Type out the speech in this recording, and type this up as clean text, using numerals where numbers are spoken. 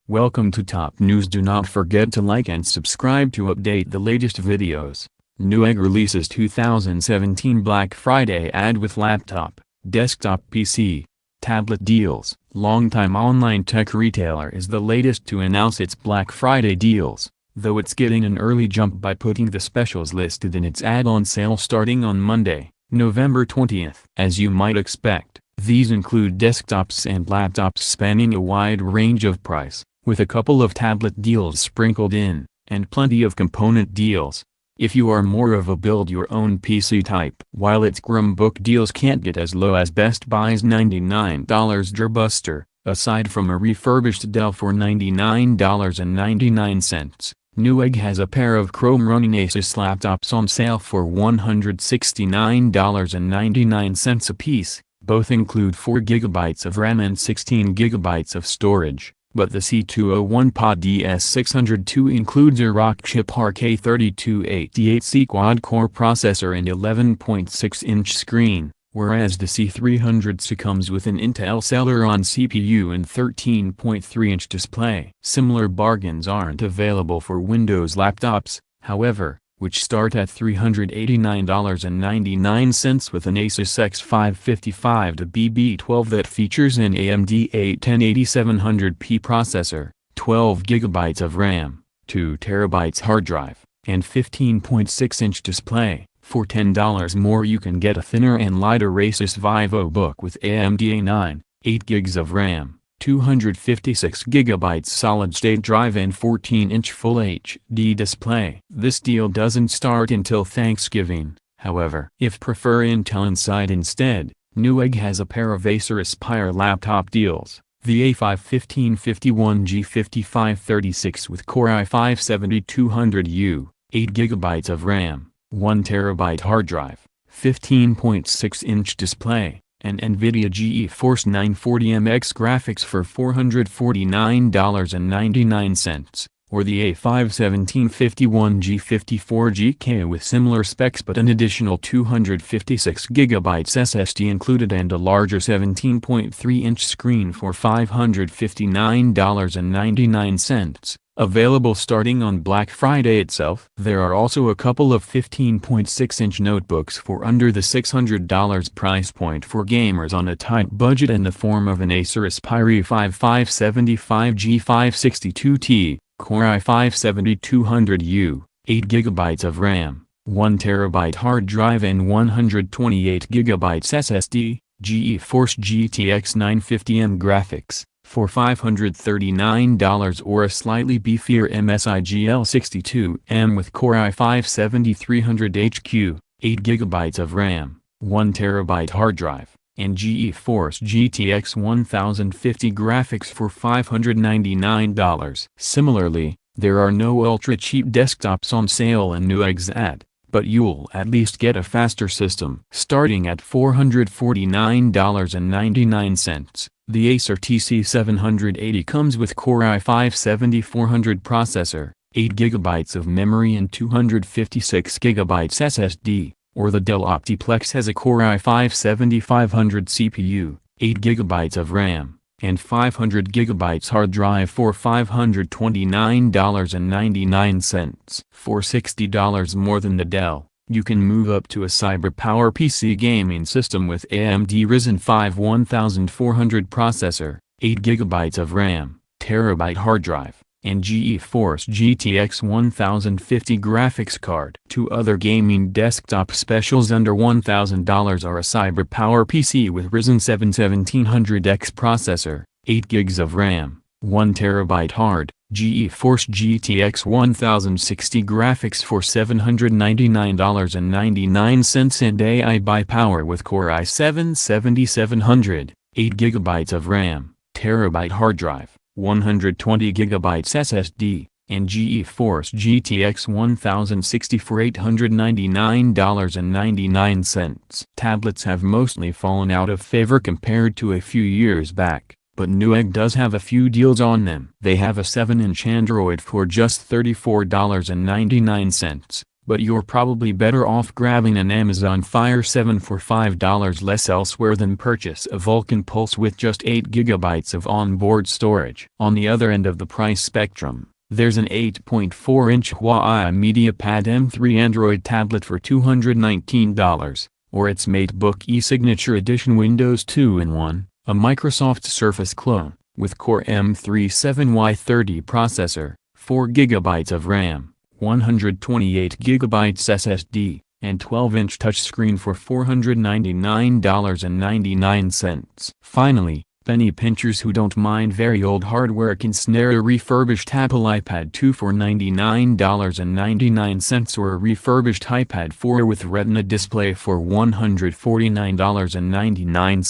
Welcome to Top News. Do not forget to like and subscribe to update the latest videos. Newegg releases 2017 Black Friday ad with laptop, desktop PC, tablet deals. Longtime online tech retailer is the latest to announce its Black Friday deals, though it's getting an early jump by putting the specials listed in its ad on sale starting on Monday, November 20th. As you might expect, these include desktops and laptops spanning a wide range of price, with a couple of tablet deals sprinkled in, and plenty of component deals, if you are more of a build-your-own PC type. While its Chromebook deals can't get as low as Best Buy's $99 Doorbuster, aside from a refurbished Dell for $99.99, Newegg has a pair of Chrome-running Asus laptops on sale for $169.99 apiece. Both include 4GB of RAM and 16GB of storage, but the C201 DS602 includes a Rockchip RK3288C quad-core processor and 11.6-inch screen, whereas the C300 comes with an Intel Celeron CPU and 13.3-inch display. Similar bargains aren't available for Windows laptops, however, which start at $389.99 with an Asus X555-BB12 that features an AMD A108700P processor, 12GB of RAM, 2TB hard drive, and 15.6-inch display. For $10 more you can get a thinner and lighter Asus VivoBook with AMD A9, 8GB of RAM, 256GB solid-state drive and 14-inch Full HD display. This deal doesn't start until Thanksgiving, however. If prefer Intel Inside instead, Newegg has a pair of Acer Aspire laptop deals. The A5-1551G5536 with Core i5-7200U, 8GB of RAM, 1TB hard drive, 15.6-inch display, and NVIDIA GeForce 940MX graphics for $449.99, or the A5-1751G54GK with similar specs but an additional 256GB SSD included and a larger 17.3-inch screen for $559.99. Available starting on Black Friday itself. There are also a couple of 15.6-inch notebooks for under the $600 price point for gamers on a tight budget in the form of an Acer Aspire i5-575G562T, Core i5-7200U, 8GB of RAM, 1TB hard drive and 128GB SSD, GeForce GTX 950M graphics, for $539 or a slightly beefier MSI GL62M with Core i5-7300HQ, 8GB of RAM, 1TB hard drive, and GeForce GTX 1050 graphics for $599. Similarly, there are no ultra-cheap desktops on sale in Newegg's ad, but you'll at least get a faster system. Starting at $449.99, the Acer TC780 comes with Core i5-7400 processor, 8GB of memory and 256GB SSD, or the Dell Optiplex has a Core i5-7500 CPU, 8GB of RAM, and 500GB hard drive for $529.99. For $60 more than the Dell, you can move up to a CyberPower PC gaming system with AMD Ryzen 5 1400 processor, 8GB of RAM, TB hard drive, and GeForce GTX 1050 graphics card. Two other gaming desktop specials under $1,000 are a CyberPower PC with Ryzen 7 1700X processor, 8GB of RAM, 1TB hard, GeForce GTX 1060 graphics for $799.99 and AI Power with Core i7-7700, 8GB of RAM, TB hard drive, 120GB SSD, and GeForce GTX 1060 for $899.99. Tablets have mostly fallen out of favor compared to a few years back, but Newegg does have a few deals on them. They have a 7-inch Android for just $34.99, but you're probably better off grabbing an Amazon Fire 7 for $5 less elsewhere than purchase a Vulcan Pulse with just 8 GB of onboard storage. On the other end of the price spectrum, there's an 8.4-inch Huawei MediaPad M3 Android tablet for $219, or its MateBook eSignature Edition Windows 2-in-1, a Microsoft Surface clone, with Core M3 7Y30 processor, 4 GB of RAM, 128 GB SSD, and 12-inch touchscreen for $499.99. Finally, penny pinchers who don't mind very old hardware can snare a refurbished Apple iPad 2 for $99.99 or a refurbished iPad 4 with Retina display for $149.99.